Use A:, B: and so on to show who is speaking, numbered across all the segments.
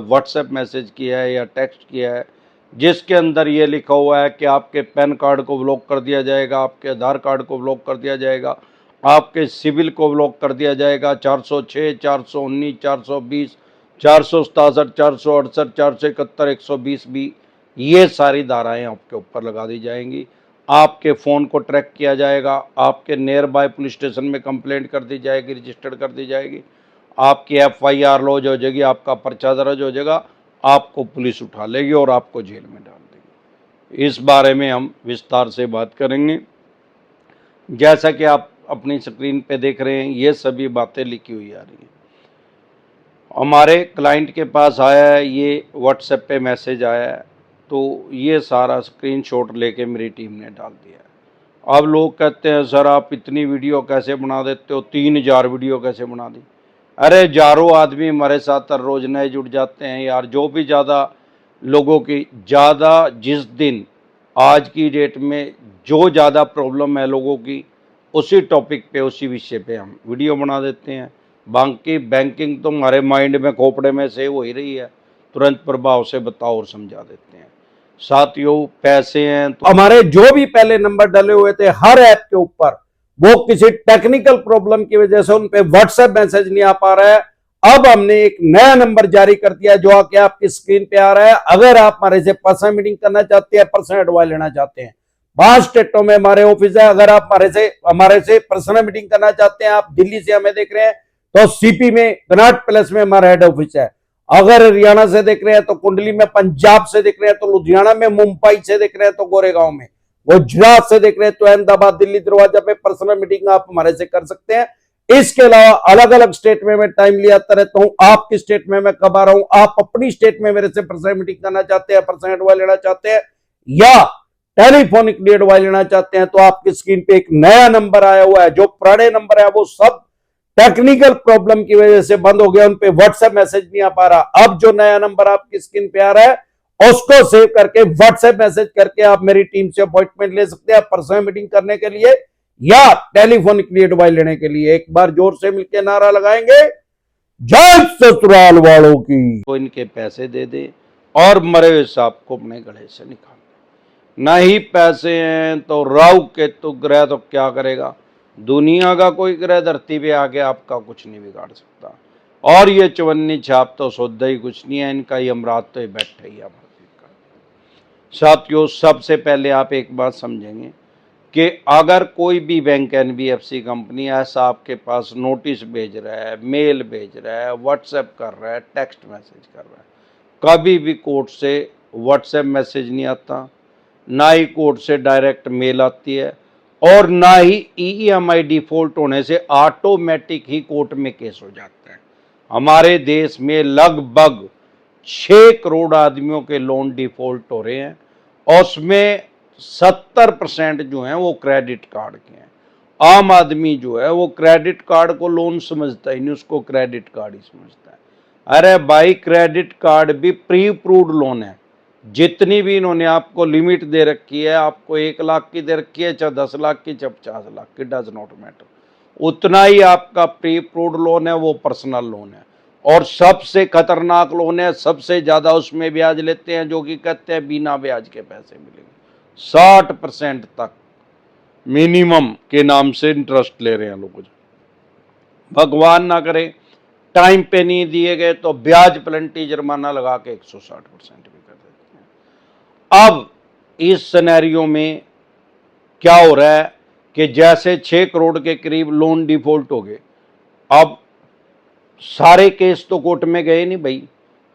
A: WhatsApp message किया है या टेक्स्ट किया है जिसके अंदर ये लिखा हुआ है कि आपके पैन कार्ड को ब्लॉक कर दिया जाएगा, आपके आधार कार्ड को ब्लॉक कर दिया जाएगा, आपके सिविल को ब्लॉक कर दिया जाएगा, 406, 419, 420, 467, 468, 471, 120 ये सारी धाराएं आपके ऊपर लगा दी जाएंगी। आपके फ़ोन को ट्रैक किया जाएगा, आपके नियर बाय पुलिस स्टेशन में कंप्लेंट कर दी जाएगी, रजिस्टर्ड कर दी जाएगी, आपकी FIR लॉज हो जाएगी, आपका पर्चा दर्ज हो जाएगा, आपको पुलिस उठा लेगी और आपको जेल में डाल देगी। इस बारे में हम विस्तार से बात करेंगे। जैसा कि आप अपनी स्क्रीन पे देख रहे हैं, ये सभी बातें लिखी हुई आ रही हैं। हमारे क्लाइंट के पास आया है, ये व्हाट्सएप पे मैसेज आया है, तो ये सारा स्क्रीनशॉट लेके मेरी टीम ने डाल दिया है। अब लोग कहते हैं सर आप इतनी वीडियो कैसे बना देते हो, 3000 वीडियो कैसे बना दी। अरे हजारों आदमी हमारे साथ हर रोज नए जुड़ जाते हैं यार। जो भी ज़्यादा लोगों की ज़्यादा जिस दिन आज की डेट में जो ज़्यादा प्रॉब्लम है लोगों की, उसी टॉपिक पे उसी विषय पे हम वीडियो बना देते हैं। बाकी बैंकिंग तो हमारे माइंड में खोपड़े में सेव हो ही रही है, तुरंत प्रभाव से बताओ और समझा देते हैं। साथियों पैसे हैं तो हमारे जो भी पहले नंबर डले हुए थे हर ऐप के ऊपर, वो किसी टेक्निकल प्रॉब्लम की वजह से उन पे व्हाट्सएप मैसेज नहीं आ पा रहा है। अब हमने एक नया नंबर जारी कर दिया जो आके आपकी स्क्रीन पे आ रहा है। अगर आप हमारे से पर्सनल मीटिंग करना चाहते हैं, पर्सनल एडवाइस लेना चाहते हैं, 5 स्टेटों में हमारे ऑफिस है। अगर आप हमारे से पर्सनल मीटिंग करना चाहते हैं, आप दिल्ली से हमें देख रहे हैं तो CP में कनॉट प्लेस में हमारा हेड ऑफिस है। अगर हरियाणा से देख रहे हैं तो कुंडली में, पंजाब से देख रहे हैं तो लुधियाना में, मुंबई से देख रहे हैं तो गोरेगांव में, गुजरात से देख रहे हैं तो अहमदाबाद, दिल्ली दरवाजा पे पर्सनल मीटिंग आप हमारे से कर सकते हैं। इसके अलावा अलग अलग स्टेट में मैं टाइम लिया आता रहता हूं। आपकी स्टेट में मैं कब आ रहा हूं, आप अपनी स्टेट में मेरे से पर्सनल मीटिंग करना चाहते हैं, पर्सनल एडवाइस लेना चाहते हैं या टेलीफोनिक एडवाइस लेना चाहते हैं, तो आपकी स्क्रीन पे एक नया नंबर आया हुआ है। जो पुराने नंबर है वो सब टेक्निकल प्रॉब्लम की वजह से बंद हो गया, उन पे व्हाट्सएप मैसेज नहीं आ पा रहा। अब जो नया नंबर आपकी स्क्रीन पे आ रहा है उसको सेव करके व्हाट्सएप मैसेज करके आप मेरी टीम से अपॉइंटमेंट ले सकते हैं पर्सनल मीटिंग करने के लिए या टेलीफोनिकली एडवाइस लेने के लिए। एक बार जोर से मिलकर नारा लगाएंगे, जय ससुराल वालों की। तो इनके पैसे दे दे और मरे हुए सांप को अपने गले से निकाल दे। नहीं पैसे हैं तो राहु केतु ग्रह तो क्या करेगा, दुनिया का कोई ग्रह धरती पे आके आपका कुछ नहीं बिगाड़ सकता। और ये चवन्नी छाप तो सौदा ही कुछ नहीं है, इनका ही अमरात तो बैठा ही है। साथियों सबसे पहले आप एक बात समझेंगे कि अगर कोई भी बैंक, NBFC कंपनी ऐसा आपके पास नोटिस भेज रहा है, मेल भेज रहा है, व्हाट्सएप कर रहा है, टेक्स्ट मैसेज कर रहा है, कभी भी कोर्ट से व्हाट्सएप मैसेज नहीं आता, ना ही कोर्ट से डायरेक्ट मेल आती है और ना ही EMI डिफॉल्ट होने से ऑटोमेटिक ही कोर्ट में केस हो जाता है। हमारे देश में लगभग 6 करोड़ आदमियों के लोन डिफॉल्ट हो रहे हैं और उसमें 70% जो हैं वो क्रेडिट कार्ड के हैं। आम आदमी जो है वो क्रेडिट कार्ड को लोन समझता ही नहीं, उसको क्रेडिट कार्ड ही समझता है। अरे भाई क्रेडिट कार्ड भी प्री अप्रूव्ड लोन है। जितनी भी इन्होंने आपको लिमिट दे रखी है, आपको 1 लाख की दे रखी है, चाहे 10 लाख की, चाहे 50 लाख की, डज नॉट मैटर, उतना ही आपका प्री अप्रूव्ड लोन है, वो पर्सनल लोन है और सबसे खतरनाक लोन है। सबसे ज्यादा उसमें ब्याज लेते हैं, जो कि कहते हैं बिना ब्याज के पैसे मिलेंगे। 60% तक मिनिमम के नाम से इंटरेस्ट ले रहे हैं लोग। भगवान ना करे टाइम पे नहीं दिए गए तो ब्याज पेनल्टी जुर्माना लगा के 160% भी कर देते हैं। अब इस सिनेरियो में क्या हो रहा है कि जैसे 6 करोड़ के करीब लोन डिफॉल्ट हो गए, अब सारे केस तो कोर्ट में गए नहीं भाई।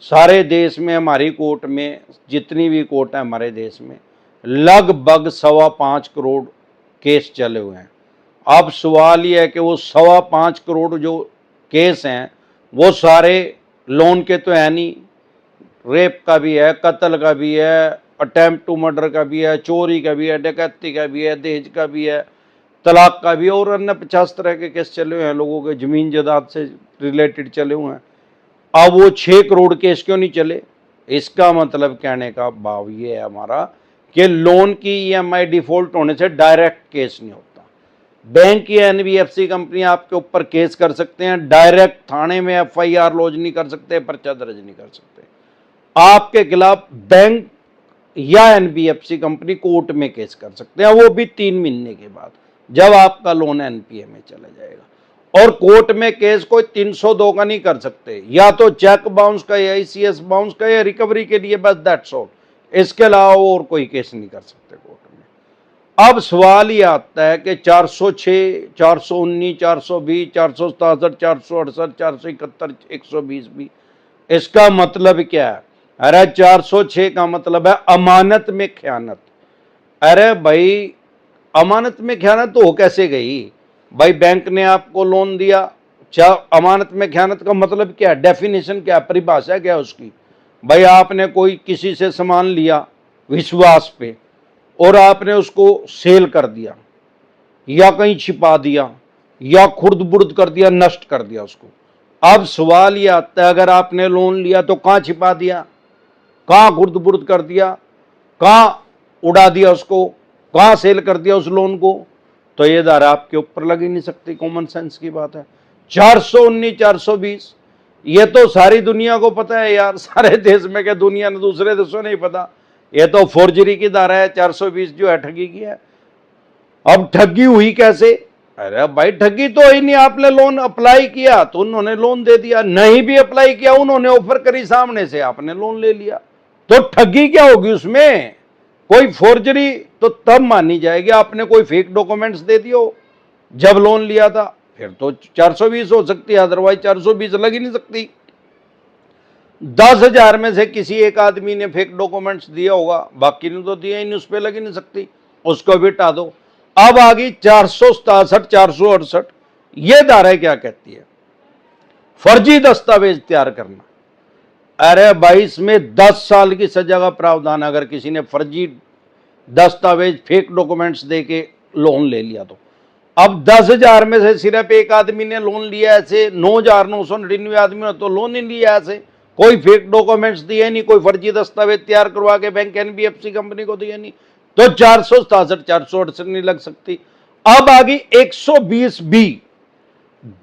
A: सारे देश में हमारी कोर्ट में, जितनी भी कोर्ट है हमारे देश में, लगभग 5.25 करोड़ केस चले हुए हैं। अब सवाल ये है कि वो 5.25 करोड़ जो केस हैं वो सारे लोन के तो है नहीं, रेप का भी है, कत्ल का भी है, अटेम्प्ट टू मर्डर का भी है, चोरी का भी है, डकैती का भी है, दहेज का भी है, तलाक का भी, और अन्य 50 तरह के केस चले हुए हैं, लोगों के जमीन जायदाद से रिलेटेड चले हुए हैं। अब वो 6 करोड़ केस क्यों नहीं चले? इसका मतलब कहने का भाव ये है हमारा कि लोन की EMI डिफॉल्ट होने से डायरेक्ट केस नहीं होता। बैंक या NBFC कंपनी आपके ऊपर केस कर सकते हैं, डायरेक्ट थाने में FIR लॉज नहीं कर सकते, पर्चा दर्ज नहीं कर सकते। आपके खिलाफ बैंक या एनबीएफसी कंपनी कोर्ट में केस कर सकते हैं, वो भी 3 महीने के बाद, जब आपका लोन एनपीए में चला जाएगा। और कोर्ट में केस कोई 302 का नहीं कर सकते, या तो चेक बाउंस का या ईसीएस बाउंस का या रिकवरी के लिए, बस दैट्स ऑल। इसके अलावा और कोई केस नहीं कर सकते कोर्ट में। अब सवाल ये आता है कि 406, 419, 420, 467, 468, 471, 120 भी, इसका मतलब क्या है? अरे 406 का मतलब है अमानत में खयानत। अरे भाई, अमानत में खयानत तो हो कैसे गई भाई? बैंक ने आपको लोन दिया, अमानत में खयानत का मतलब क्या है? डेफिनेशन क्या है, परिभाषा क्या है उसकी? भाई आपने कोई किसी से सामान लिया विश्वास पे और आपने उसको सेल कर दिया या कहीं छिपा दिया या खुर्द बुर्द कर दिया, नष्ट कर दिया उसको। अब सवाल ये आता है, अगर आपने लोन लिया तो कहां छिपा दिया, कहां खुर्द बुर्द कर दिया, कहां उड़ा दिया उसको, कहां सेल कर दिया उस लोन को? तो ये धारा आपके ऊपर लग ही नहीं सकती, कॉमन सेंस की बात है। 419, 420 ये तो सारी दुनिया को पता है यार, सारे देश में, क्या दुनिया ने दूसरे देशों नहीं पता? ये तो फोर्जरी की धारा है 420 जो है, ठगी की है। अब ठगी हुई कैसे? अरे भाई ठगी तो ही नहीं, आपने लोन अप्लाई किया तो उन्होंने लोन दे दिया, नहीं भी अप्लाई किया उन्होंने ऑफर करी सामने से, आपने लोन ले लिया, तो ठगी क्या होगी उसमें? कोई फोर्जरी तो तब मानी जाएगी आपने कोई फेक डॉक्यूमेंट्स दे दियो जब लोन लिया था, फिर तो 420 हो सकती है, अदरवाइज 420 लग ही नहीं सकती। 10,000 में से किसी एक आदमी ने फेक डॉक्यूमेंट्स दिया होगा, बाकी ने तो दिया ही नहीं, उस पर लग ही नहीं सकती, उसको भी हटा दो। अब आ गई 467, 468, ये धारा क्या कहती है? फर्जी दस्तावेज तैयार करना। अरे भाई, इसमें 10 साल की सजा का प्रावधान, अगर किसी ने फर्जी दस्तावेज, फेक डॉक्यूमेंट्स देके लोन ले लिया तो। अब 10,000 में से सिर्फ एक आदमी ने लोन लिया, ऐसे 9,999 आदमी ने तो लोन नहीं लिया, ऐसे कोई फेक डॉक्यूमेंट्स दिए नहीं, कोई फर्जी दस्तावेज तैयार करवा के बैंक एनबीएफसी कंपनी को दिए नहीं, तो 467, 468 नहीं लग सकती। अब आ गई 120 बी,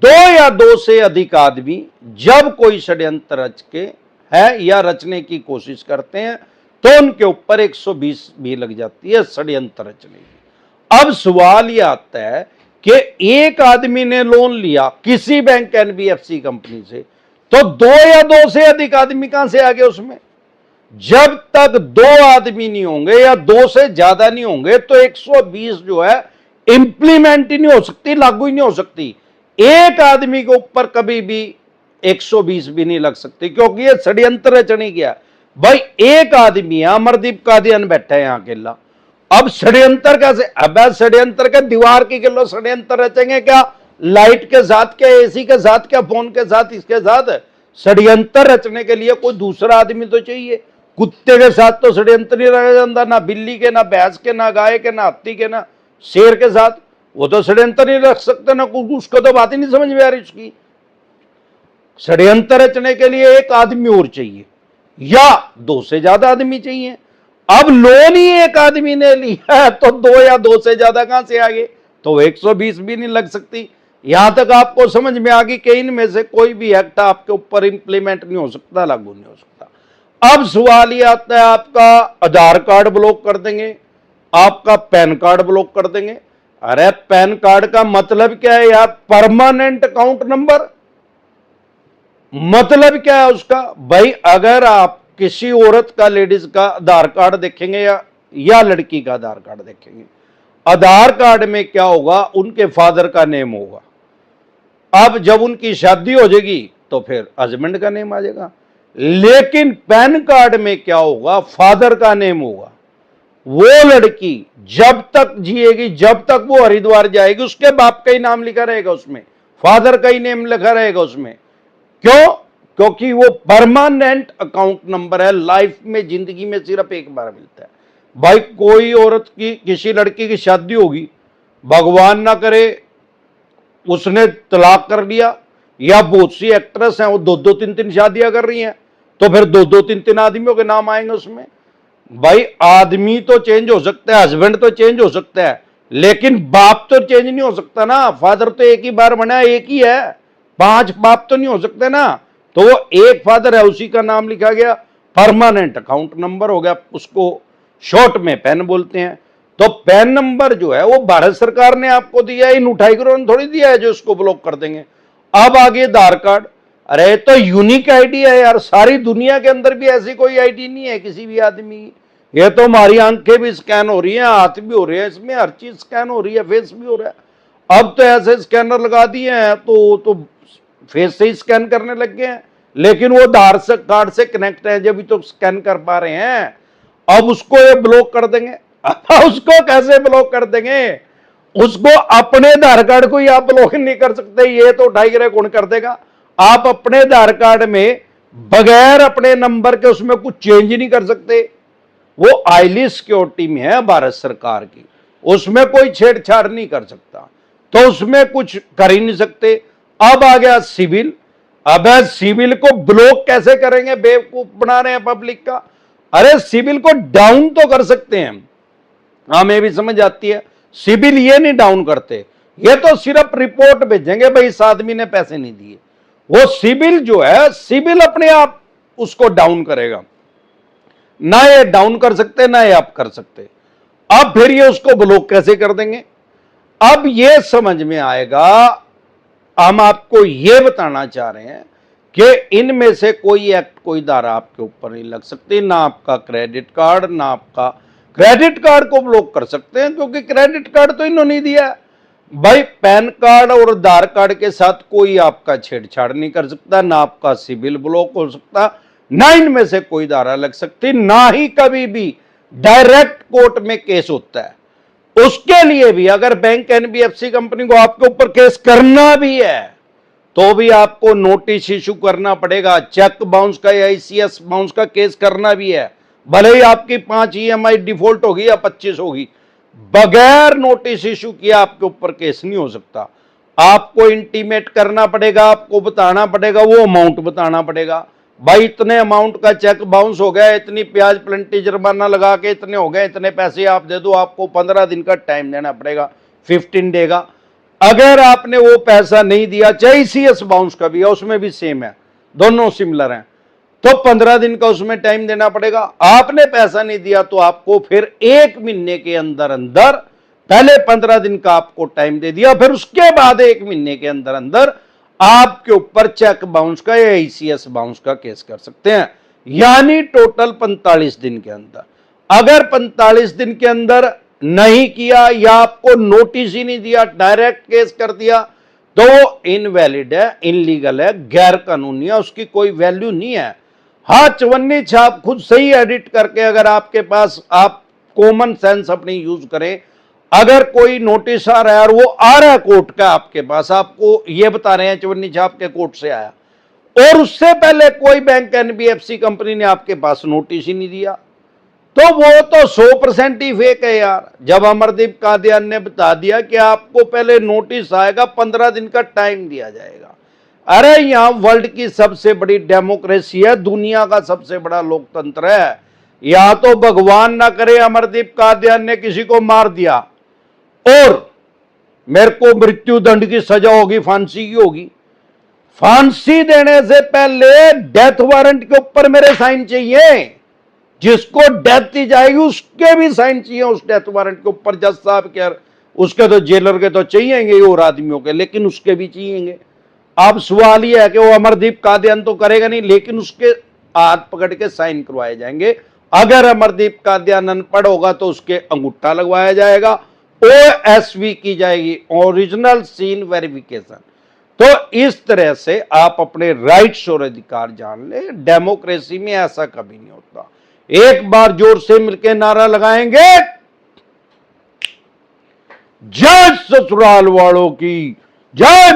A: 2 या 2 से अधिक आदमी जब कोई षड्यंत्र रच के है या रचने की कोशिश करते हैं तो उनके ऊपर 120 भी लग जाती है, षड्यंत्र रचने की। अब सवाल यह आता है कि एक आदमी ने लोन लिया किसी बैंक एनबीएफसी कंपनी से, तो 2 या 2 से अधिक आदमी कहां से आ गए उसमें? जब तक 2 आदमी नहीं होंगे या 2 से ज्यादा नहीं होंगे तो 120 जो है इंप्लीमेंट ही नहीं हो सकती, लागू ही नहीं हो सकती। एक आदमी के ऊपर कभी भी 120 भी नहीं लग सकती, क्योंकि ये षड्यंत्र रचने गया। भाई एक आदमी है, अमरदीप कादियान बैठा है यहां अकेला, अब षड्यंत्र कैसे? अब षड्यंत्र के दीवार की किलो षड्यंत्र रचेंगे क्या? लाइट के साथ क्या, एसी के साथ क्या, फोन के साथ, इसके साथ? षड्यंत्र रचने के लिए कोई दूसरा आदमी तो चाहिए। कुत्ते के साथ तो षड्यंत्र नहीं रचा जाता, ना बिल्ली के, ना भैंस के, ना गाय के, ना हाथी के, ना शेर के साथ, वो तो षड्यंत्र नहीं रच सकते ना, उसको तो बात ही नहीं समझ में आ रही उसकी। षड्यंत्र रचने के लिए एक आदमी और चाहिए या 2 से ज्यादा आदमी चाहिए। अब लोन ही एक आदमी ने लिया है तो 2 या 2 से ज्यादा कहां से आ गए? तो 120 भी नहीं लग सकती। यहां तक आपको समझ में आ गई कि इनमें से कोई भी एक्ट आपके ऊपर इंप्लीमेंट नहीं हो सकता, लागू नहीं हो सकता। अब सवाल ये आता है, आपका आधार कार्ड ब्लॉक कर देंगे, आपका पैन कार्ड ब्लॉक कर देंगे। अरे पैन कार्ड का मतलब क्या है यार? परमानेंट अकाउंट नंबर, मतलब क्या है उसका? भाई अगर आप किसी औरत का, लेडीज का आधार कार्ड देखेंगे या लड़की का आधार कार्ड देखेंगे, आधार कार्ड में क्या होगा? उनके फादर का नेम होगा। अब जब उनकी शादी हो जाएगी तो फिर हस्बैंड का नेम आ जाएगा, लेकिन पैन कार्ड में क्या होगा? फादर का नेम होगा। वो लड़की जब तक जिएगी, जब तक वो हरिद्वार जाएगी, उसके बाप का ही नाम लिखा रहेगा उसमें, फादर का ही नेम लिखा रहेगा उसमें। क्यों? क्योंकि वो परमानेंट अकाउंट नंबर है, लाइफ में, जिंदगी में सिर्फ एक बार मिलता है। भाई कोई औरत की, किसी लड़की की शादी होगी, भगवान ना करे उसने तलाक कर लिया, या बहुत सी एक्ट्रेस हैं वो 2-2, 3-3 शादियां कर रही हैं, तो फिर 2-2, 3-3 आदमियों के नाम आएंगे उसमें। भाई आदमी तो चेंज हो सकता है, हस्बैंड तो चेंज हो सकता है, लेकिन बाप तो चेंज नहीं हो सकता ना। फादर तो एक ही बार बना, एक ही है, 5 बाप तो नहीं हो सकते ना। तो वो एक फादर है, उसी का नाम लिखा गया, परमानेंट अकाउंट नंबर हो गया, उसको शॉर्ट में पैन बोलते हैं। तो पैन नंबर जो है वो भारत सरकार ने आपको दिया, इन उठाई ने थोड़ी दिया है जो उसको ब्लॉक कर देंगे। अब आगे आधार कार्ड, अरे तो यूनिक आईडी है यार, सारी दुनिया के अंदर भी ऐसी कोई आईडी नहीं है किसी भी आदमी की। ये तो हमारी आंखें भी स्कैन हो रही हैं, हाथ भी हो रहे हैं, इसमें हर चीज स्कैन हो रही है, फेस भी हो रहा है। अब तो ऐसे स्कैनर लगा दिए हैं तो फेस से ही स्कैन करने लग गए हैं, लेकिन वो आधार कार्ड से कनेक्ट है जब भी तो स्कैन कर पा रहे हैं। अब उसको ये ब्लॉक कर देंगे। उसको कैसे ब्लॉक कर देंगे? उसको अपने आधार कार्ड को ही आप ब्लॉक नहीं कर सकते, ये तो उठाई गिरे कौन कर देगा? आप अपने आधार कार्ड में बगैर अपने नंबर के उसमें कुछ चेंज ही नहीं कर सकते। वो आईली सिक्योरिटी में है भारत सरकार की, उसमें कोई छेड़छाड़ नहीं कर सकता, तो उसमें कुछ कर ही नहीं सकते। अब आ गया सिविल। अब सिविल को ब्लॉक कैसे करेंगे? बेवकूफ बना रहे हैं पब्लिक का। अरे सिविल को डाउन तो कर सकते हैं, हमें भी समझ आती है। सिविल ये नहीं डाउन करते, ये तो सिर्फ रिपोर्ट भेजेंगे भाई इस आदमी ने पैसे नहीं दिए। वो सिविल जो है, सिविल अपने आप उसको डाउन करेगा, ना ये डाउन कर सकते ना ये आप कर सकते। अब फिर ये उसको ब्लॉक कैसे कर देंगे? अब ये समझ में आएगा। हम आपको ये बताना चाह रहे हैं कि इनमें से कोई एक्ट, कोई धारा आपके ऊपर नहीं लग सकती, ना आपका क्रेडिट कार्ड, ना आपका क्रेडिट कार्ड को ब्लॉक कर सकते हैं, क्योंकि क्रेडिट कार्ड तो इन्होंने नहीं दिया भाई। पैन कार्ड और आधार कार्ड के साथ कोई आपका छेड़छाड़ नहीं कर सकता, ना आपका सिविल ब्लॉक हो सकता, ना इनमें से कोई धारा लग सकती, ना ही कभी भी डायरेक्ट कोर्ट में केस होता है। उसके लिए भी अगर बैंक एनबीएफसी कंपनी को आपके ऊपर केस करना भी है तो भी आपको नोटिस इशू करना पड़ेगा। चेक बाउंस का या आईसीएस बाउंस का केस करना भी है, भले ही आपकी 5 ईएमआई डिफॉल्ट होगी या 25 होगी, बगैर नोटिस इशू किए आपके ऊपर केस नहीं हो सकता। आपको इंटीमेट करना पड़ेगा, आपको बताना पड़ेगा, वो अमाउंट बताना पड़ेगा। भाई इतने अमाउंट का चेक बाउंस हो गया, इतनी प्याज पेनल्टी जुर्माना लगा के इतने हो गए, इतने पैसे आप दे दो। आपको 15 दिन का टाइम देना पड़ेगा, 15 डे का। अगर आपने वो पैसा नहीं दिया, चाहे सीएस बाउंस का भी है, उसमें भी सेम है, दोनों सिमिलर हैं, तो 15 दिन का उसमें टाइम देना पड़ेगा। आपने पैसा नहीं दिया तो आपको फिर 1 महीने के अंदर अंदर, पहले 15 दिन का आपको टाइम दे दिया, फिर उसके बाद 1 महीने के अंदर अंदर आपके ऊपर चेक बाउंस का या ईसीएस बाउंस का केस कर सकते हैं, यानी टोटल 45 दिन के अंदर। अगर 45 दिन के अंदर नहीं किया या आपको नोटिस ही नहीं दिया, डायरेक्ट केस कर दिया, तो वो इनवैलिड है, इनलीगल है, गैर कानूनी है, उसकी कोई वैल्यू नहीं है। हाँ, चवन्नी छाप खुद सही एडिट करके अगर आपके पास, आप कॉमन सेंस अपनी यूज करें, अगर कोई नोटिस आ रहा है और वो आ रहा है कोर्ट का आपके पास, आपको ये बता रहे हैं चवन्नी छाप के कोर्ट से आया, और उससे पहले कोई बैंक एनबीएफसी कंपनी ने आपके पास नोटिस ही नहीं दिया, तो वो तो 100% ही फेक है यार। जब अमरदीप कादियान ने बता दिया कि आपको पहले नोटिस आएगा, 15 दिन का टाइम दिया जाएगा। अरे यहां वर्ल्ड की सबसे बड़ी डेमोक्रेसी है, दुनिया का सबसे बड़ा लोकतंत्र है। या तो भगवान ना करे अमरदीप कादियान ने किसी को मार दिया और मेरे को मृत्यु दंड की सजा होगी, फांसी की होगी, फांसी देने से पहले डेथ वारंट के ऊपर मेरे साइन चाहिए। जिसको डेथ दी जाएगी उसके भी साइन चाहिए उस डेथ वारंट के ऊपर। जज साहब के, उसके तो जेलर के तो चाहिएंगे और आदमियों के, लेकिन उसके भी चाहिएंगे। अब सवाल यह है कि वो अमरदीप कादियान तो करेगा नहीं, लेकिन उसके हाथ पकड़ के साइन करवाए जाएंगे। अगर अमरदीप कादियान अनपढ़ होगा तो उसके अंगूठा लगवाया जाएगा, ओएसवी की जाएगी, ओरिजिनल सीन वेरिफिकेशन। तो इस तरह से आप अपने राइट्स और अधिकार जान ले। डेमोक्रेसी में ऐसा कभी नहीं होता। एक बार जोर से मिलकर नारा लगाएंगे, जय ससुराल वालों की जय।